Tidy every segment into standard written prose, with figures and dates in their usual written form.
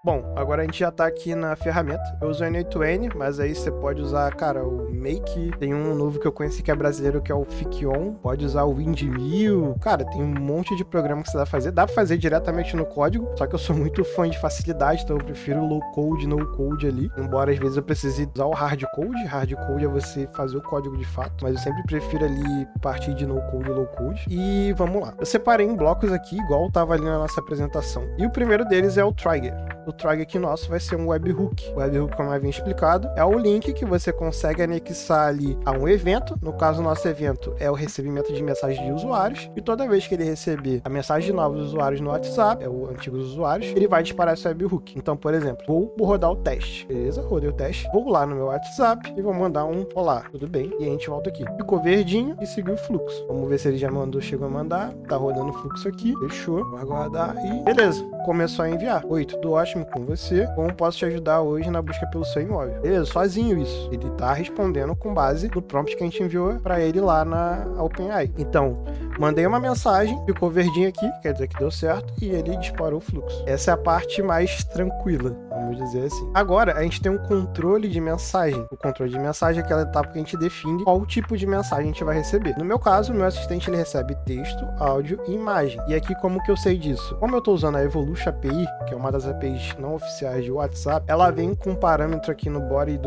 Bom, agora a gente já tá aqui na ferramenta. Eu uso o N8N, mas aí você pode usar, cara, o Make. Tem um novo que eu conheci que é brasileiro, que é o Fiction. Pode usar o Windmill. Cara, tem um monte de programa que você dá pra fazer. Dá pra fazer diretamente no código, só que eu sou muito fã de facilidade, então eu prefiro low code, no code ali. Embora às vezes eu precise usar o hard code. Hard code é você fazer o código de fato, mas eu sempre prefiro ali partir de no code e low code. E vamos lá. Eu separei em blocos aqui, igual tava ali na nossa apresentação. E o primeiro deles é o Trigger. O Trigger aqui nosso vai ser um webhook. O webhook, como eu havia explicado, é o link que você consegue anexar ali a um evento. No caso, o nosso evento é o recebimento de mensagens de usuários. E toda vez que ele receber a mensagem de novos usuários no WhatsApp, é o antigos usuários, ele vai disparar esse webhook. Então, por exemplo, vou rodar o teste. Beleza? Rodei o teste. Vou lá no meu WhatsApp e vou mandar um olá, tudo bem? E a gente volta aqui. Ficou verdinho e seguiu o fluxo. Vamos ver se ele já mandou, chegou a mandar. Tá rodando o fluxo aqui. Fechou. Vou aguardar e beleza. Começou a enviar. Oi, tudo ótimo com você? Como posso te ajudar hoje na busca pelo seu imóvel? Beleza, sozinho isso. Ele tá respondendo com base no prompt que a gente enviou para ele lá na OpenAI. Então, mandei uma mensagem, ficou verdinho aqui, quer dizer que deu certo, e ele disparou o fluxo. Essa é a parte mais tranquila, vamos dizer assim. Agora, a gente tem um controle de mensagem. O controle de mensagem é aquela etapa que a gente define qual tipo de mensagem a gente vai receber. No meu caso, o meu assistente ele recebe texto, áudio e imagem. E aqui, como que eu sei disso? Como eu tô usando a Evolution API, que é uma das APIs não oficiais de WhatsApp, ela vem com um parâmetro aqui no body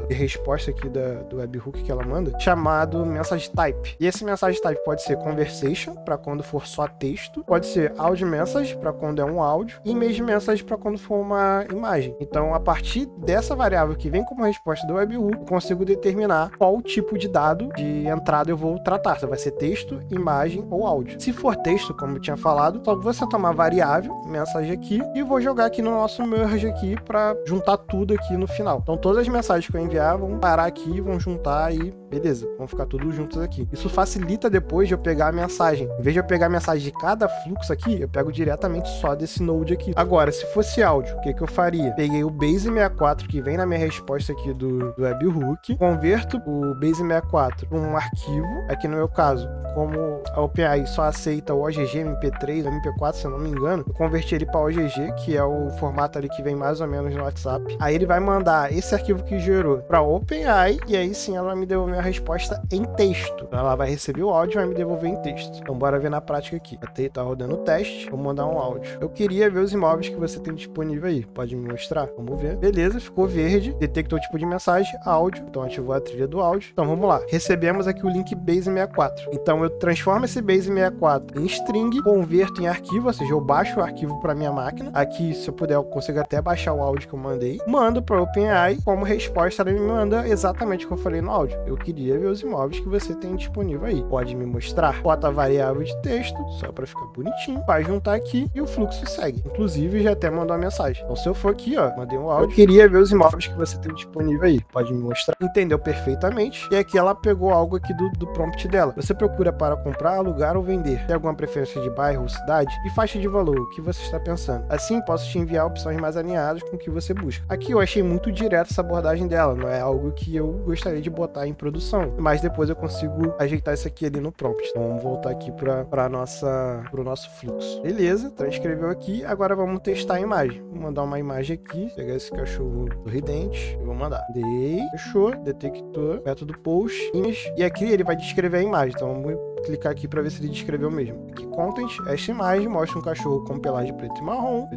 de resposta aqui do webhook que ela manda, chamado message type. E esse message type pode ser conversation, para quando for só texto, pode ser audio message, para quando é um áudio, e image message, para quando for uma imagem. Então, a partir dessa variável que vem como resposta do webhook, eu consigo determinar qual tipo de dado de entrada eu vou tratar. Se vai ser texto, imagem ou áudio. Se for texto, como eu tinha falado, só você tomar variável, mensagem aqui, e vou jogar aqui no nosso merge aqui para juntar tudo aqui no final. Então, todas as mensagens que eu enviar vão parar aqui, vão juntar e beleza, vão ficar tudo juntos aqui. Isso facilita depois de eu pegar a mensagem. Em vez de eu pegar a mensagem de cada fluxo aqui, eu pego diretamente só desse node aqui. Agora, se fosse áudio, o que eu faria? Peguei o Base64 que vem na minha resposta aqui do webhook, converto o Base64 para um arquivo. Aqui no meu caso, como a OpenAI só aceita o OGG, MP3, MP4, se eu não me engano, eu converti ele para OGG, que é o formato ali que vem mais ou menos no WhatsApp. Aí ele vai mandar esse arquivo que gerou para OpenAI e aí sim ela vai me devolver a resposta em texto. Ela vai receber o áudio e vai me devolver em texto. Então bora ver na prática aqui. Até tá rodando o teste, vou mandar um áudio. Eu queria ver os imóveis que você tem disponível aí. Pode me mostrar? Vamos ver. Beleza, ficou verde. Detectou o tipo de mensagem, áudio. Então ativou a trilha do áudio. Então vamos lá. Recebemos aqui o link Base64. Então eu transformo esse Base64 em string, converto em arquivo, ou seja, eu baixo o arquivo para minha máquina. Aqui, se eu puder, eu consigo até baixar o áudio que eu mandei. Mando para o OpenAI. Como resposta, ela me manda exatamente o que eu falei no áudio. Eu queria ver os imóveis que você tem disponível aí. Pode me mostrar? Bota a variável de texto, só para ficar bonitinho. Vai juntar aqui e o fluxo segue. Inclusive, já até mandou a mensagem. Então, se eu for aqui, ó, mandei um áudio. Eu queria ver os imóveis que você tem disponível aí. Pode me mostrar? Entendeu perfeitamente. E aqui ela pegou algo aqui do prompt dela. Você procura para comprar, alugar ou vender? Tem alguma preferência de bairro ou cidade? E faixa de valor? O que você está pensando? Assim, posso te enviar opções mais alinhadas com o que você busca. Aqui eu achei muito direto essa abordagem dela. Não é algo que eu gostaria de botar em produção. Mas depois eu consigo ajeitar isso aqui ali no prompt. Então vamos voltar aqui para o nosso fluxo. Beleza, transcreveu aqui. Agora vamos testar a imagem. Vou mandar uma imagem aqui. Pegar esse cachorro sorridente. E vou mandar. Dei. Fechou. Detectou. Método post. Image. E aqui ele vai descrever a imagem. Então vamos clicar aqui para ver se ele descreveu mesmo. Aqui, content, esta imagem mostra um cachorro com pelagem preto e marrom,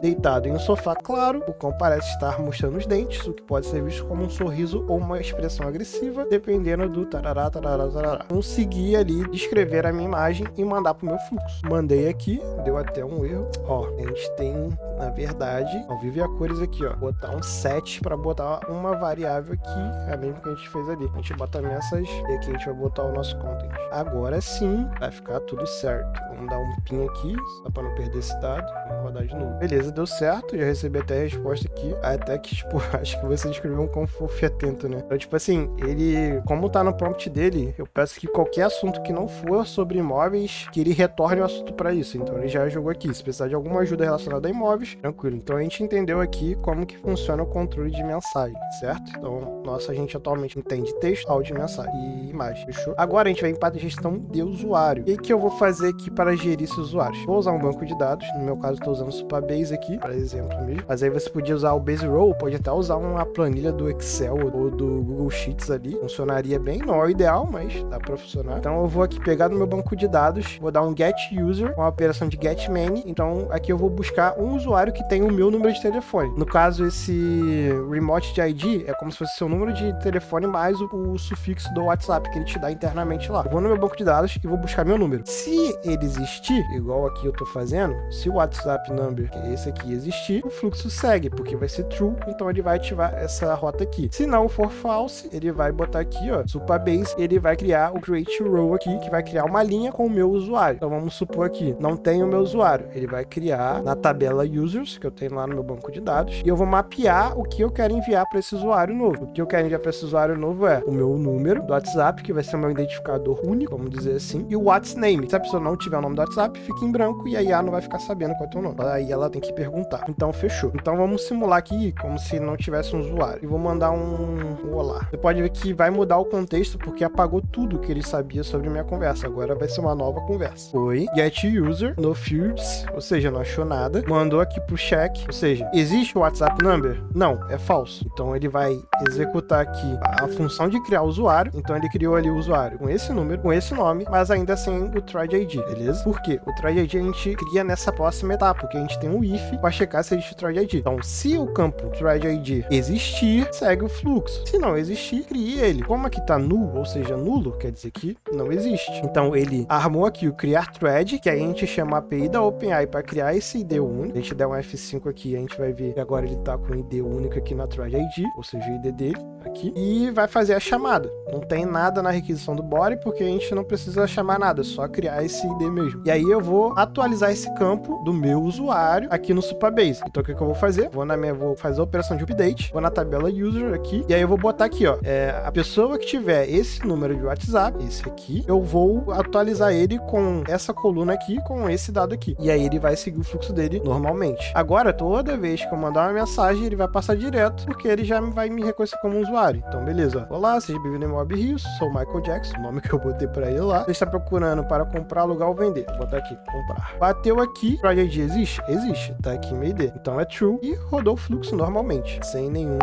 deitado em um sofá claro. O cão parece estar mostrando os dentes, o que pode ser visto como um sorriso ou uma expressão agressiva, dependendo do tarará, tarará, tarará. Consegui ali descrever a minha imagem e mandar pro meu fluxo. Mandei aqui, deu até um erro. Ó, a gente tem, na verdade, ao vivo e a cores aqui, ó. Botar um set para botar uma variável aqui, é a mesma que a gente fez ali. A gente bota nessas e aqui a gente vai botar o nosso content. Agora sim, vai ficar tudo certo. Vamos dar um pin aqui, só para não perder esse dado. Vamos rodar de novo. Beleza, deu certo. Já recebi até a resposta aqui. Até que, tipo, acho que você escreveu um como fofo e atento, né? Então, tipo assim, ele, como tá no prompt dele, eu peço que qualquer assunto que não for sobre imóveis, que ele retorne o assunto para isso. Então, ele já jogou aqui. Se precisar de alguma ajuda relacionada a imóveis, tranquilo. Então, a gente gente entendeu aqui como que funciona o controle de mensagem, certo? Então, nossa, a gente atualmente entende texto, áudio, mensagem e imagem, fechou? Agora a gente vai para a gestão de usuário. E o que eu vou fazer aqui para gerir esses usuários? Vou usar um banco de dados, no meu caso estou usando o Supabase aqui, para exemplo mesmo, mas aí você podia usar o Base Row, pode até usar uma planilha do Excel ou do Google Sheets ali, funcionaria bem, não é o ideal, mas dá para funcionar. Então eu vou aqui pegar no meu banco de dados, vou dar um get user, com a operação de get many, então aqui eu vou buscar um usuário que tem o meu número de telefone. No caso, esse remote de ID é como se fosse seu número de telefone mais o sufixo do WhatsApp que ele te dá internamente lá. Eu vou no meu banco de dados e vou buscar meu número. Se ele existir, igual aqui eu tô fazendo, se o WhatsApp number, que é esse aqui, existir, o fluxo segue, porque vai ser true, então ele vai ativar essa rota aqui. Se não for false, ele vai botar aqui, ó, Supabase, ele vai criar o create row aqui, que vai criar uma linha com o meu usuário. Então vamos supor aqui, não tem o meu usuário, ele vai criar na tabela users, que eu tenho lá no meu banco de dados, e eu vou mapear o que eu quero enviar para esse usuário novo. O que eu quero enviar para esse usuário novo é o meu número do WhatsApp, que vai ser o meu identificador único, vamos dizer assim, e o What's name. Se a pessoa não tiver o nome do WhatsApp, fica em branco e a IA não vai ficar sabendo qual é o teu nome. Aí ela tem que perguntar. Então fechou. Então vamos simular aqui como se não tivesse um usuário. E vou mandar um olá. Você pode ver que vai mudar o contexto porque apagou tudo que ele sabia sobre a minha conversa. Agora vai ser uma nova conversa. Foi get user no fields, ou seja, não achou nada. Mandou aqui pro check, ou seja, existe o WhatsApp number? Não, é falso. Então ele vai executar aqui a função de criar o usuário. Então ele criou ali o usuário com esse número, com esse nome, mas ainda sem o try ID, beleza? Por quê? O try ID a gente cria nessa próxima etapa, porque a gente tem um if para checar se existe o try ID. Então, se o campo try ID existir, segue o fluxo. Se não existir, crie ele. Como aqui tá null, ou seja, nulo, quer dizer que não existe. Então ele armou aqui o criar thread, que aí a gente chama a API da OpenAI para criar esse ID único. A gente der um F5 aqui, a gente vai ver que agora ele tá com o ID único aqui na thread ID, ou seja, o ID dele aqui, e vai fazer a chamada. Não tem nada na requisição do body, porque a gente não precisa chamar nada, é só criar esse ID mesmo. E aí eu vou atualizar esse campo do meu usuário aqui no Supabase. Então o que eu vou fazer? Vou fazer a operação de update, vou na tabela user aqui, e aí eu vou botar aqui, ó, a pessoa que tiver esse número de WhatsApp, esse aqui, eu vou atualizar ele com essa coluna aqui, com esse dado aqui. E aí ele vai seguir o fluxo dele normalmente. Agora, toda vez que eu mandar uma mensagem, ele vai passar direto, porque ele já vai me reconhecer como usuário. Então, beleza. Olá, seja bem-vindo em Mob Rios, sou o Michael Jackson, o nome que eu botei pra ele lá. Você está procurando para comprar, alugar ou vender. Vou botar aqui, comprar. Bateu aqui, o ID existe? Existe. Tá aqui meu ID. Então é true e rodou o fluxo normalmente, sem nenhum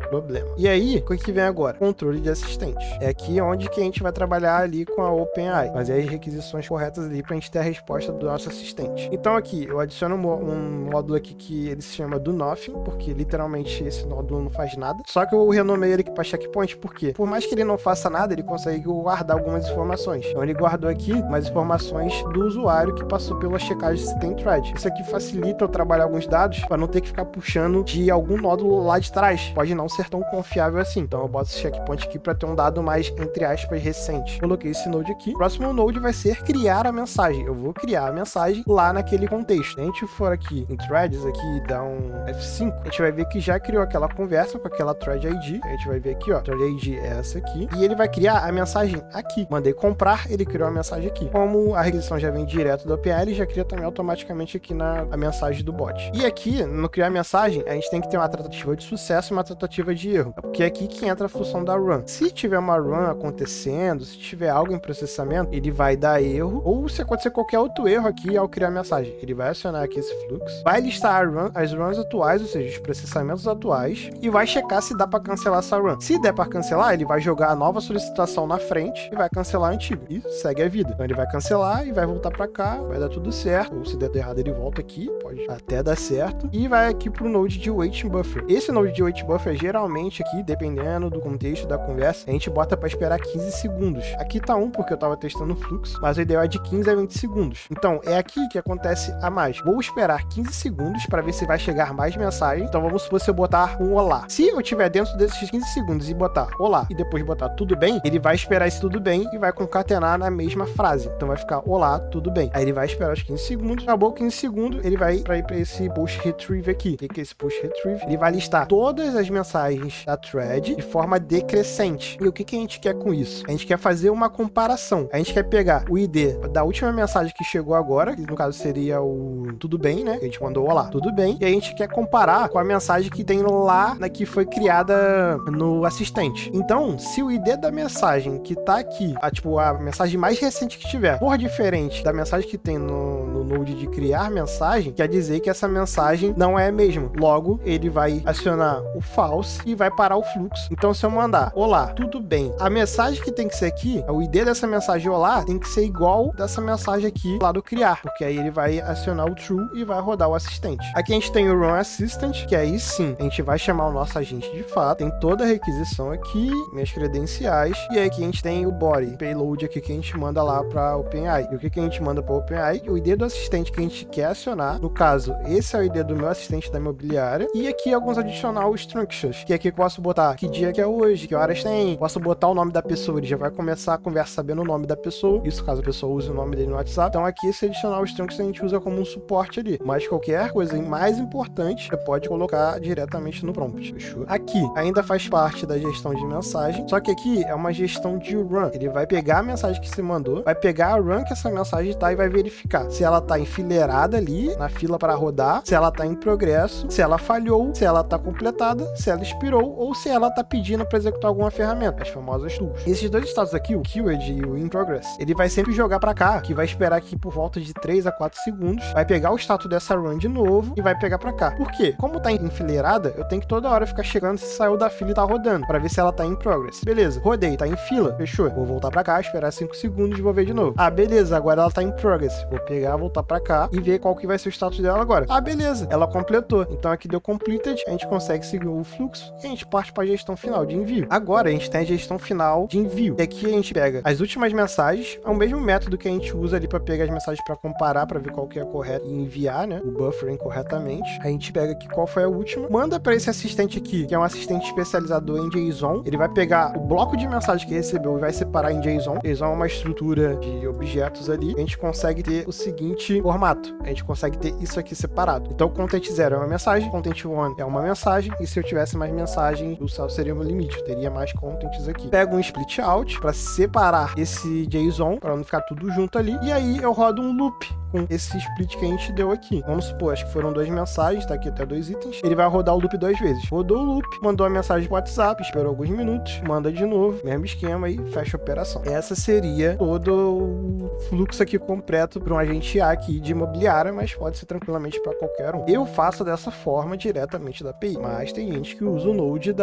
problema. E aí, o que vem agora? Controle de assistente. É aqui onde que a gente vai trabalhar ali com a OpenAI, fazer as requisições corretas ali pra gente ter a resposta do nosso assistente. Então aqui, eu adiciono um módulo aqui que ele se chama do nothing, porque literalmente esse módulo não faz nada. Só que eu renomei ele aqui pra checkpoint, porque por mais que ele não faça nada, ele consegue guardar algumas informações. Então ele guardou aqui umas informações do usuário que passou pela checagem se tem thread. Isso aqui facilita eu trabalhar alguns dados para não ter que ficar puxando de algum nódulo lá de trás. Pode não ser tão confiável assim. Então eu boto esse checkpoint aqui para ter um dado mais, entre aspas, recente. Coloquei esse node aqui. O próximo node vai ser criar a mensagem. Eu vou criar a mensagem lá naquele contexto. Se a gente for aqui em threads, aqui dá um F5, a gente vai ver que já criou aquela conversa com aquela thread ID. A gente vai ver aqui, ó, thread ID é essa aqui. E ele vai criar a mensagem aqui. Mandei comprar, ele criou a mensagem aqui. Como a requisição já vem direto do API, ele já cria também automaticamente aqui a mensagem do bot. E aqui, no criar mensagem, a gente tem que ter uma tratativa de sucesso e uma tratativa de erro. Porque é aqui que entra a função da run. Se tiver uma run acontecendo, se tiver algo em processamento, ele vai dar erro. Ou se acontecer qualquer outro erro aqui ao criar a mensagem, ele vai acionar aqui esse fluxo, vai listar as runs atuais, ou seja, os processamentos atuais, e vai checar se dá para cancelar essa run. Se der para cancelar, ele vai jogar a nova solicitação na frente e vai cancelar a antiga. E segue a vida. Então ele vai cancelar e vai voltar para cá, vai dar tudo certo. Ou se der errado, ele volta aqui, pode até dar certo. E vai aqui pro node de waiting buffer. Esse node de waiting buffer, geralmente aqui, dependendo do contexto da conversa, a gente bota para esperar 15 segundos. Aqui tá 1 porque eu tava testando o fluxo, mas o ideal é de 15 a 20 segundos. Então é aqui que acontece a mágica. Vou esperar 15 segundos para ver se vai chegar mais mensagem. Então vamos supor se eu botar um olá. Se eu tiver dentro desses 15 segundos e botar olá e depois botar tudo bem, ele vai esperar esse tudo bem e vai concatenar na mesma frase. Então vai ficar olá, tudo bem. Aí ele vai esperar os 15 segundos. Acabou 15 segundos, ele vai ir para esse push retrieve aqui. O que é esse push retrieve? Ele vai listar todas as mensagens mensagens da thread de forma decrescente. E o que a gente quer com isso? A gente quer fazer uma comparação. A gente quer pegar o ID da última mensagem que chegou agora, que no caso seria o tudo bem, né? A gente mandou olá, tudo bem. E a gente quer comparar com a mensagem que tem lá, que foi criada no assistente. Então, se o ID da mensagem que tá aqui, a mensagem mais recente que tiver, for diferente da mensagem que tem no Node de criar mensagem, quer dizer que essa mensagem não é mesmo. Logo, ele vai acionar o false e vai parar o fluxo. Então, se eu mandar olá, tudo bem, a mensagem que tem que ser aqui, o ID dessa mensagem olá, tem que ser igual dessa mensagem aqui lá do criar, porque aí ele vai acionar o true e vai rodar o assistente. Aqui a gente tem o run assistant, que aí sim, a gente vai chamar o nosso agente de fato, tem toda a requisição aqui, minhas credenciais, e aí aqui a gente tem o body, payload aqui que a gente manda lá para OpenAI. E o que a gente manda para OpenAI? O ID do assistente que a gente quer acionar, no caso, esse é o ID do meu assistente da imobiliária, e aqui alguns adicional structures, que aqui eu posso botar que dia que é hoje, que horas tem, posso botar o nome da pessoa, ele já vai começar a conversa sabendo o nome da pessoa, isso caso a pessoa use o nome dele no WhatsApp. Então aqui esse adicional structures a gente usa como um suporte ali, mas qualquer coisa mais importante, você pode colocar diretamente no prompt, fechou? Aqui ainda faz parte da gestão de mensagem, só que aqui é uma gestão de run, ele vai pegar a mensagem que você mandou, vai pegar a run que essa mensagem tá e vai verificar se ela tá enfileirada ali, na fila para rodar, se ela tá em progresso, se ela falhou, se ela tá completada, se ela expirou ou se ela tá pedindo para executar alguma ferramenta, as famosas tools. Esses dois status aqui, o keyword e o in progress, ele vai sempre jogar para cá, que vai esperar aqui por volta de 3 a 4 segundos, vai pegar o status dessa run de novo e vai pegar para cá. Por quê? Como tá enfileirada, eu tenho que toda hora ficar chegando se saiu da fila e tá rodando, para ver se ela tá em progress. Beleza, rodei, tá em fila, fechou. Vou voltar para cá, esperar 5 segundos e vou ver de novo. Ah, beleza, agora ela tá em progress. Vou pegar, voltar para cá e ver qual que vai ser o status dela agora. Ah, beleza, ela completou. Então aqui deu completed, a gente consegue seguir o fluxo e a gente parte para a gestão final de envio. Agora a gente tem a gestão final de envio. E aqui a gente pega as últimas mensagens, é o mesmo método que a gente usa ali para pegar as mensagens para comparar, para ver qual que é a correta e enviar, né, o buffering corretamente. A gente pega aqui qual foi a última, manda para esse assistente aqui, que é um assistente especializador em JSON. Ele vai pegar o bloco de mensagem que recebeu e vai separar em JSON. JSON é uma estrutura de objetos ali. A gente consegue ter o seguinte formato. A gente consegue ter isso aqui separado. Então, content 0 é uma mensagem, content 1 é uma mensagem, e se eu tivesse mais mensagens, o saldo seria um limite, eu teria mais contents aqui. Pego um split out para separar esse JSON, para não ficar tudo junto ali, e aí eu rodo um loop com esse split que a gente deu aqui. Vamos supor, acho que foram 2 mensagens, tá aqui até 2 itens. Ele vai rodar o loop 2 vezes. Rodou o loop, mandou a mensagem pro WhatsApp, esperou alguns minutos, manda de novo, mesmo esquema e fecha a operação. Essa seria todo o fluxo aqui completo para um agente A aqui de imobiliária, mas pode ser tranquilamente para qualquer um. Eu faço dessa forma diretamente da API, mas tem gente que usa o Node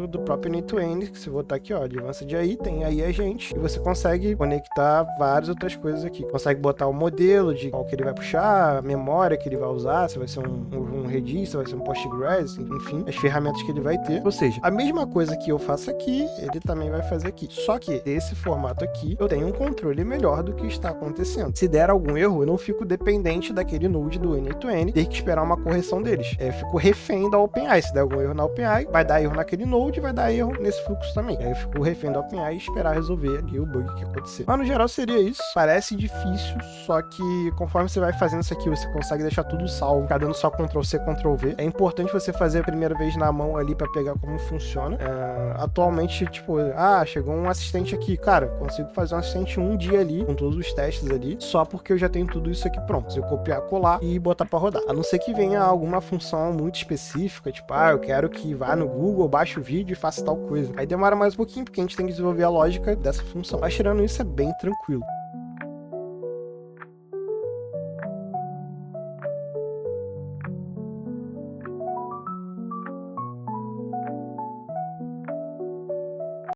do próprio End-to-End, que se botar aqui, ó, Advanced AI, tem aí agente, e você consegue conectar várias outras coisas aqui. Consegue botar o modelo de qual que ele vai puxar, a memória que ele vai usar, se vai ser um Redis, se vai ser um Postgres, enfim, as ferramentas que ele vai ter. Ou seja, a mesma coisa que eu faço aqui, ele também vai fazer aqui. Só que desse formato aqui, eu tenho um controle melhor do que está acontecendo. Se der algum erro, eu não fico dependente daquele Node do End-to-End, ter que esperar uma correção deles. Eu fico refém da OpenAI. Se der algum erro na OpenAI, vai dar erro naquele Node, vai dar erro nesse fluxo também. Aí eu fico refém da OpenAI e esperar resolver ali o bug que aconteceu. Mas no geral seria isso. Parece difícil, só que conforme você vai fazendo isso aqui, você consegue deixar tudo salvo, ficar dando só Ctrl+C, Ctrl+V. É importante você fazer a primeira vez na mão ali pra pegar como funciona. Atualmente, tipo, chegou um assistente aqui. Cara, consigo fazer um assistente um dia ali, com todos os testes ali, só porque eu já tenho tudo isso aqui pronto. Se eu copiar, colar e botar pra rodar. A não ser que venha alguma função muito específica, tipo, eu quero que vá no Google, baixe o vídeo e faça tal coisa. Aí demora mais um pouquinho, porque a gente tem que desenvolver a lógica dessa função. Mas tirando isso, é bem tranquilo.